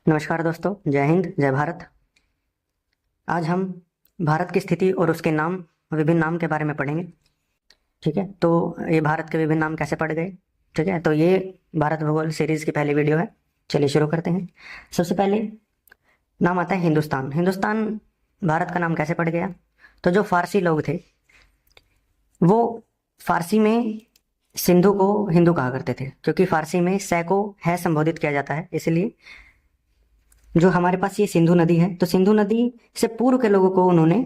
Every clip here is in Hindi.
नमस्कार दोस्तों, जय हिंद, जय भारत। आज हम भारत की स्थिति और उसके नाम, विभिन्न नाम के बारे में पढ़ेंगे। ठीक है, तो ये भारत के विभिन्न नाम कैसे पड़ गए। ठीक है, तो ये भारत भूगोल सीरीज की पहली वीडियो है। चलिए शुरू करते हैं। सबसे पहले नाम आता है हिंदुस्तान। हिंदुस्तान भारत का नाम कैसे पड़ गया? तो जो फारसी लोग थे वो फारसी में सिंधु को हिंदू कहा करते थे, क्योंकि फारसी में सै को है संबोधित किया जाता है। इसलिए जो हमारे पास ये सिंधु नदी है, तो सिंधु नदी से पूर्व के लोगों को उन्होंने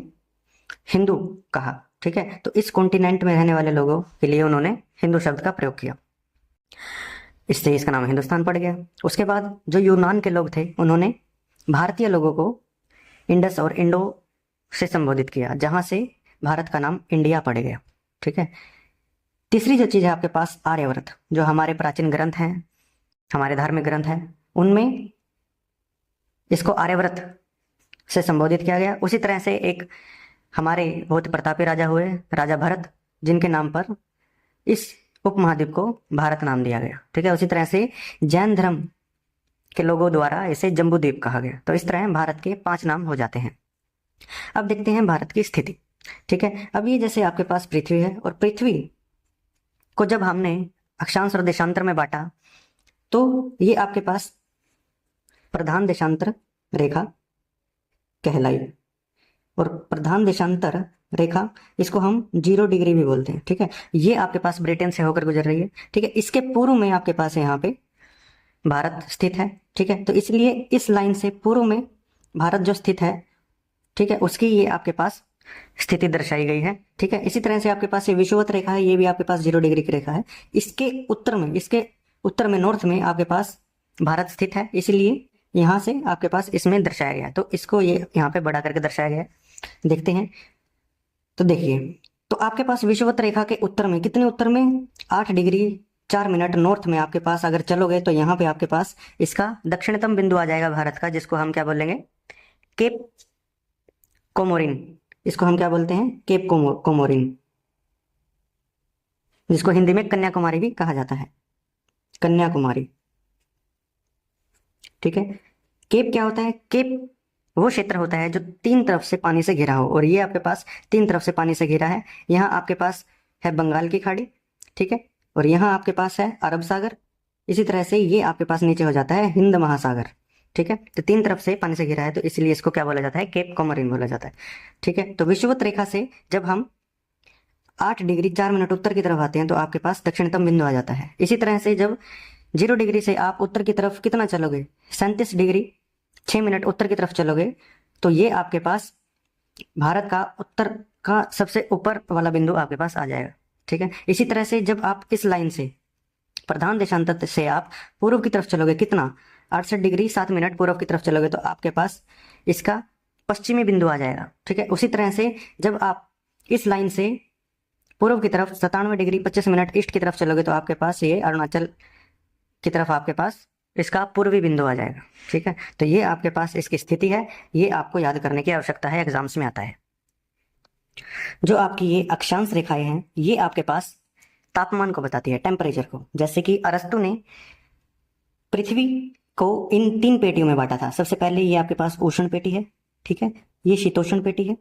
हिंदू कहा। ठीक है, तो इस कॉन्टिनेंट में रहने वाले लोगों के लिए उन्होंने हिंदू शब्द का प्रयोग किया, इससे इसका नाम हिंदुस्तान पड़ गया। उसके बाद जो यूनान के लोग थे उन्होंने भारतीय लोगों को इंडस और इंडो से संबोधित किया, जहां से भारत का नाम इंडिया पड़ गया। ठीक है, तीसरी जो चीज है आपके पास आर्यवर्त, जो हमारे प्राचीन ग्रंथ हैं, हमारे धार्मिक ग्रंथ हैं, उनमें इसको आर्यव्रत से संबोधित किया गया। उसी तरह से एक हमारे बहुत प्रतापी राजा हुए, राजा भरत, जिनके नाम पर इस उपमहाद्वीप को भारत नाम दिया गया। ठीक है, उसी तरह से जैन धर्म के लोगों द्वारा इसे जम्बूद्वीप कहा गया। तो इस तरह भारत के 5 नाम हो जाते हैं। अब देखते हैं भारत की स्थिति। ठीक है, अब ये जैसे आपके पास पृथ्वी है, और पृथ्वी को जब हमने अक्षांश और देशांतर में बांटा, तो ये आपके पास प्रधान देशांतर रेखा कहलाई। और प्रधान देशांतर रेखा, इसको हम 0 डिग्री भी बोलते हैं। ठीक है, ये आपके पास ब्रिटेन से होकर गुजर रही है। ठीक है, इसके पूर्व में आपके पास यहाँ पे भारत स्थित है। ठीक है, तो इसलिए इस लाइन से पूर्व में भारत जो स्थित है, ठीक है, उसकी ये आपके पास स्थिति दर्शाई गई है। ठीक है, इसी तरह से आपके पास ये विषुवत रेखा है, ये भी आपके पास 0 डिग्री की रेखा है। इसके उत्तर में नॉर्थ में आपके पास भारत स्थित है, इसलिए यहां से आपके पास इसमें दर्शाया गया है। तो इसको ये यहाँ पे बड़ा करके दर्शाया गया है। देखते हैं, तो देखिए, तो आपके पास विषुवत रेखा के उत्तर में, कितने उत्तर में, 8 डिग्री 4 मिनट नॉर्थ में आपके पास अगर चलोगे, तो यहाँ पे आपके पास इसका दक्षिणतम बिंदु आ जाएगा भारत का, जिसको हम क्या बोलेंगे, केप कोमोरिन। इसको हम क्या बोलते हैं, केप कोमोरिन, जिसको हिंदी में कन्याकुमारी भी कहा जाता है, कन्याकुमारी। ठीक है, केप क्या होता है? केप वो क्षेत्र होता है जो 3 तरफ से पानी से घिरा हो, और ये आपके पास 3 तरफ से पानी से घिरा है। यहाँ आपके पास है बंगाल की खाड़ी, ठीक है, और यहाँ आपके पास है अरब सागर। इसी तरह से ये आपके पास नीचे हो जाता है हिंद महासागर। ठीक है, तो 3 तरफ से पानी से घिरा है, तो इसलिए इसको क्या बोला जाता है, केप कोमोरिन बोला जाता है। ठीक है, तो विषुवत रेखा से जब हम 8 डिग्री 4 मिनट उत्तर की तरफ आते हैं, तो आपके पास दक्षिणतम बिंदु आ जाता है। इसी तरह से जब 0 डिग्री से आप उत्तर की तरफ कितना चलोगे, 37 डिग्री 6 मिनट उत्तर की तरफ चलोगे, तो ये आपके पास भारत का उत्तर का सबसे ऊपर वाला बिंदु आपके पास आ जाएगा। ठीक है, इसी तरह से जब आप इस लाइन से प्रधान देशांतर से आप पूर्व की तरफ चलोगे, कितना, 68 डिग्री 7 मिनट पूर्व की तरफ चलोगे, तो आपके पास इसका पश्चिमी बिंदु आ जाएगा। ठीक है, उसी तरह से जब आप इस लाइन से पूर्व की तरफ 97 डिग्री 25 मिनट ईस्ट की तरफ चलोगे, तो आपके पास ये अरुणाचल की तरफ आपके पास इसका पूर्वी बिंदु आ जाएगा। ठीक है, तो ये आपके पास इसकी स्थिति है। ये आपको याद करने की आवश्यकता है, एग्जाम्स में आता है। जो आपकी ये अक्षांश रेखाएं हैं, ये आपके पास तापमान को बताती है, टेम्परेचर को। जैसे कि अरस्तु ने पृथ्वी को इन 3 पेटियों में बांटा था। सबसे पहले ये आपके पास उष्ण पेटी है, ठीक है, ये शीतोष्ण पेटी है,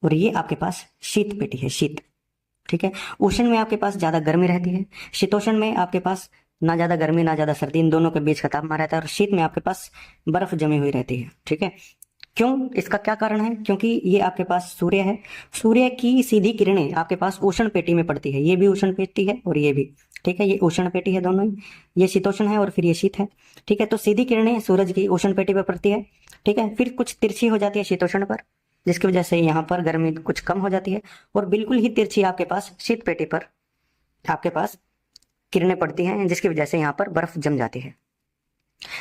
और ये आपके पास शीत पेटी है, शीत। ठीक है, उष्ण में आपके पास ज्यादा गर्मी रहती है, शीतोष्ण में आपके पास ना ज्यादा गर्मी ना ज्यादा सर्दी, इन दोनों के बीच का तापमान रहता है, और शीत में आपके पास बर्फ जमी हुई रहती है। ठीक है, क्यों, इसका क्या कारण है? क्योंकि ये आपके पास सूर्य है, सूर्य की सीधी किरणें आपके पास उष्ण पेटी में पड़ती है। ये भी उष्ण पेटी है और ये भी। ठीक है, ये उष्ण पेटी है दोनों ही, ये शीतोष्ण है और फिर ये शीत है। ठीक है, तो सीधी किरणें सूरज की उष्ण पेटी पर पड़ती है। ठीक है, फिर कुछ तिरछी हो जाती है शीतोष्ण पर, जिसकी वजह से यहाँ पर गर्मी कुछ कम हो जाती है, और बिल्कुल ही तिरछी आपके पास शीत पेटी पर आपके पास किरणें पड़ती हैं, जिसकी वजह से यहाँ पर बर्फ जम जाती है।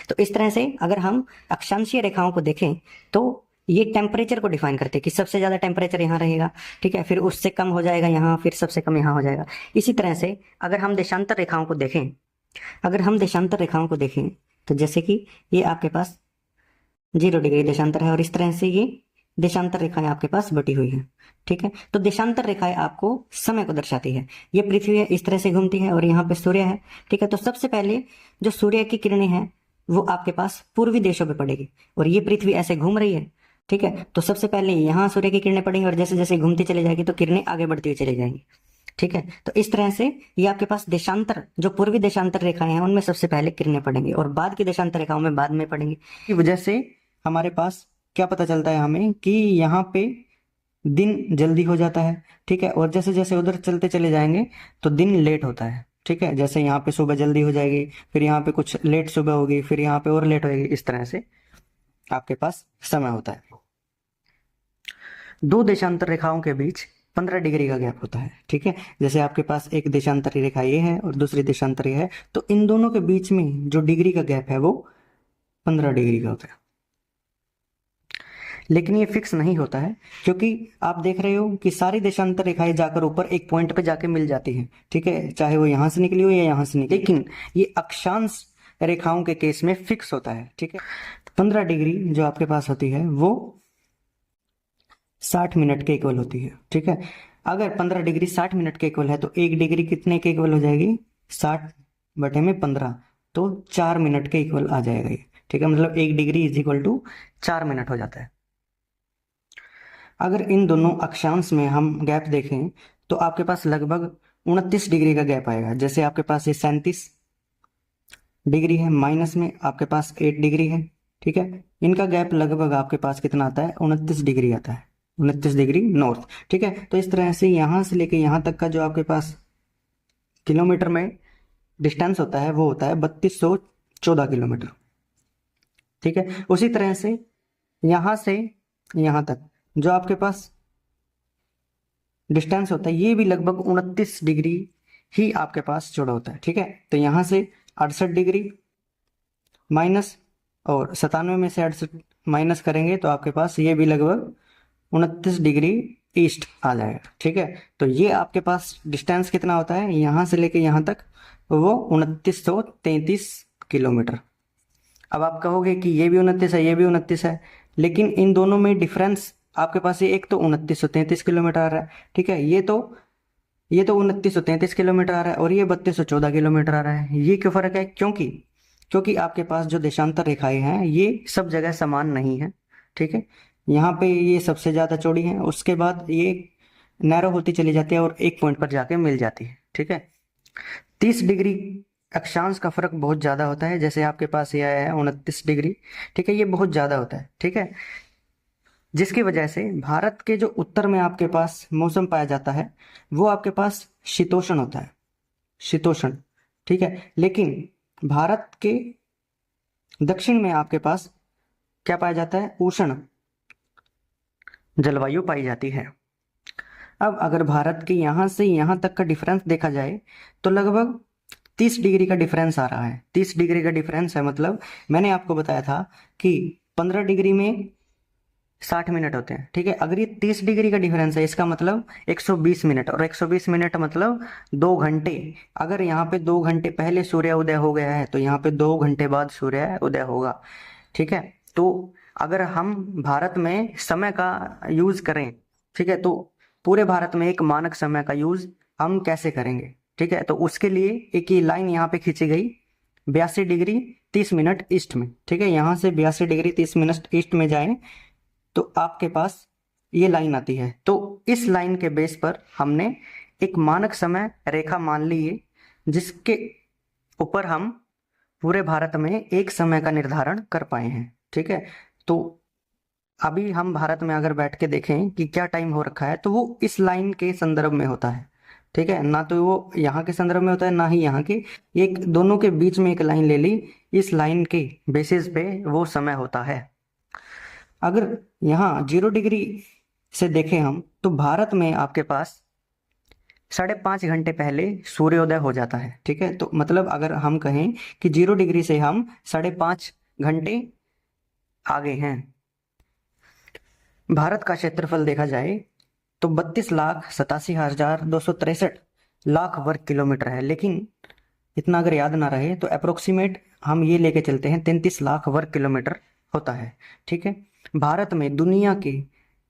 तो इस तरह से अगर हम अक्षांशीय रेखाओं को देखें, तो ये टेम्परेचर को डिफाइन करते हैं कि सबसे ज्यादा टेम्परेचर यहाँ रहेगा, ठीक है, फिर उससे कम हो जाएगा यहाँ, फिर सबसे कम यहाँ हो जाएगा। इसी तरह से अगर हम देशांतर रेखाओं को देखें, तो जैसे कि ये आपके पास 0 डिग्री देशांतर है, और इस तरह से ये देशांतर रेखाएं आपके पास बटी हुई है। ठीक है, तो देशांतर रेखाएं आपको समय को दर्शाती है। ये पृथ्वी है, इस तरह से घूमती है, और यहाँ पे सूर्य है। ठीक है, तो सबसे पहले जो सूर्य की किरणें हैं वो आपके पास पूर्वी देशों पे पड़ेगी, और ये पृथ्वी ऐसे घूम रही है, ठीक है। तो सबसे पहले यहाँ सूर्य की किरणें पड़ेंगी, और जैसे जैसे घूमती चली जाएगी तो किरणें आगे बढ़ती हुई चली जाएंगी, ठीक है। तो इस तरह से ये आपके पास देशांतर, जो पूर्वी देशांतर रेखाएं हैं उनमें सबसे पहले किरणें पड़ेंगी, और बाद की देशांतर रेखाओं में बाद में पड़ेंगी। की वजह से हमारे पास क्या पता चलता है हमें कि यहाँ पे दिन जल्दी हो जाता है, ठीक है। और जैसे जैसे उधर चलते चले जाएंगे तो दिन लेट होता है, ठीक है। जैसे यहाँ पे सुबह जल्दी हो जाएगी, फिर यहाँ पे कुछ लेट सुबह होगी, फिर यहाँ पे और लेट होगी, इस तरह से आपके पास समय होता है। दो देशांतर रेखाओं के बीच 15 डिग्री का गैप होता है, ठीक है। जैसे आपके पास एक देशांतरी रेखा ये है और दूसरी देशांतरी है, तो इन दोनों के बीच में जो डिग्री का गैप है वो 15 डिग्री का होता है। लेकिन ये फिक्स नहीं होता है, क्योंकि आप देख रहे हो कि सारी देशांतर रेखाएं जाकर ऊपर एक पॉइंट पे जाके मिल जाती हैं, ठीक है, चाहे वो यहां से निकली हो या यहां से निकली। लेकिन ये अक्षांश रेखाओं के केस में फिक्स होता है, ठीक है। 15 डिग्री जो आपके पास होती है वो 60 मिनट के इक्वल होती है, ठीक है। अगर 15 डिग्री 60 मिनट के इक्वल है तो 1 डिग्री कितने के इक्वल हो जाएगी? 60/15, तो 4 मिनट के इक्वल आ जाएगा ये, ठीक है। मतलब 1 degree is equal to 4 minute हो जाता है। अगर इन दोनों अक्षांश में हम गैप देखें तो आपके पास लगभग 29 डिग्री का गैप आएगा। जैसे आपके पास ये 37 डिग्री है, माइनस में आपके पास 8 डिग्री है, ठीक है। इनका गैप लगभग आपके पास कितना आता है? 29 डिग्री आता है, 29 डिग्री नॉर्थ, ठीक है। तो इस तरह से यहां से लेके यहां तक का जो आपके पास किलोमीटर में डिस्टेंस होता है वो होता है 3214 किलोमीटर, ठीक है। उसी तरह से यहां से यहां तक जो आपके पास डिस्टेंस होता है ये भी लगभग 29 डिग्री ही आपके पास जुड़ा होता है, ठीक है। तो यहां से 68 डिग्री माइनस, और 97 में से 68 माइनस करेंगे तो आपके पास ये भी लगभग 29 डिग्री ईस्ट आ जाएगा, ठीक है। तो ये आपके पास डिस्टेंस कितना होता है यहां से लेके यहां तक? वो 2933 किलोमीटर। अब आप कहोगे कि ये भी 29 है, ये भी 29 है, लेकिन इन दोनों में डिफरेंस आपके पास ये एक तो 2933 किलोमीटर आ रहा है, ठीक है। ये तो 2933 किलोमीटर आ रहा है और ये 3214 किलोमीटर आ रहा है। ये क्यों फर्क है? क्योंकि आपके पास जो देशांतर रेखाएं हैं ये सब जगह समान नहीं है, ठीक है। यहाँ पे ये सबसे ज्यादा चौड़ी है, उसके बाद ये नैरो होती चली जाती है और एक पॉइंट पर जाके मिल जाती है, ठीक है। 30 डिग्री अक्षांश का फर्क बहुत ज्यादा होता है। जैसे आपके पास ये आया है 29 डिग्री, ठीक है, ये बहुत ज्यादा होता है, ठीक है। जिसकी वजह से भारत के जो उत्तर में आपके पास मौसम पाया जाता है वो आपके पास शीतोष्ण होता है, शीतोष्ण, ठीक है। लेकिन भारत के दक्षिण में आपके पास क्या पाया जाता है? उष्ण जलवायु पाई जाती है। अब अगर भारत के यहां से यहां तक का डिफरेंस देखा जाए तो लगभग 30 डिग्री का डिफरेंस आ रहा है। 30 डिग्री का डिफरेंस है, मतलब मैंने आपको बताया था कि 15 डिग्री में 60 मिनट होते हैं, ठीक है। अगर ये 30 डिग्री का डिफरेंस है इसका मतलब 120 मिनट, और 120 मिनट मतलब 2 घंटे। अगर यहाँ पे 2 घंटे पहले सूर्य उदय हो गया है तो यहाँ पे 2 घंटे बाद सूर्य उदय होगा, ठीक है। तो अगर हम भारत में समय का यूज करें, ठीक है, तो पूरे भारत में एक मानक समय का यूज हम कैसे करेंगे, ठीक है। तो उसके लिए एक ये लाइन यहाँ पे खींची गई 82 डिग्री 30 मिनट ईस्ट में, ठीक है। यहाँ से 82 डिग्री 30 मिनट ईस्ट में जाएं तो आपके पास ये लाइन आती है। तो इस लाइन के बेस पर हमने एक मानक समय रेखा मान ली है जिसके ऊपर हम पूरे भारत में एक समय का निर्धारण कर पाए हैं, ठीक है। तो अभी हम भारत में अगर बैठ के देखें कि क्या टाइम हो रखा है तो वो इस लाइन के संदर्भ में होता है, ठीक है। ना तो वो यहाँ के संदर्भ में होता है ना ही यहाँ के, एक दोनों के बीच में एक लाइन ले ली, इस लाइन के बेसिस पे वो समय होता है। अगर यहाँ 0 डिग्री से देखें हम तो भारत में आपके पास 5.5 घंटे पहले सूर्योदय हो जाता है, ठीक है। तो मतलब अगर हम कहें कि 0 डिग्री से हम 5.5 घंटे आगे हैं। भारत का क्षेत्रफल देखा जाए तो 32,87,263 लाख वर्ग किलोमीटर है, लेकिन इतना अगर याद ना रहे तो अप्रोक्सीमेट हम ये लेके चलते हैं 33 लाख वर्ग किलोमीटर होता है, ठीक है। भारत में दुनिया के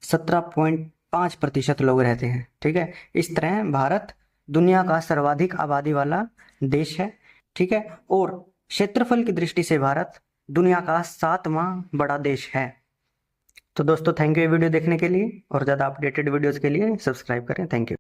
17.5% लोग रहते हैं, ठीक है। इस तरह भारत दुनिया का सर्वाधिक आबादी वाला देश है, ठीक है। और क्षेत्रफल की दृष्टि से भारत दुनिया का 7वां बड़ा देश है। तो दोस्तों थैंक यू ये वीडियो देखने के लिए, और ज़्यादा अपडेटेड वीडियोज़ के लिए सब्सक्राइब करें। Thank you.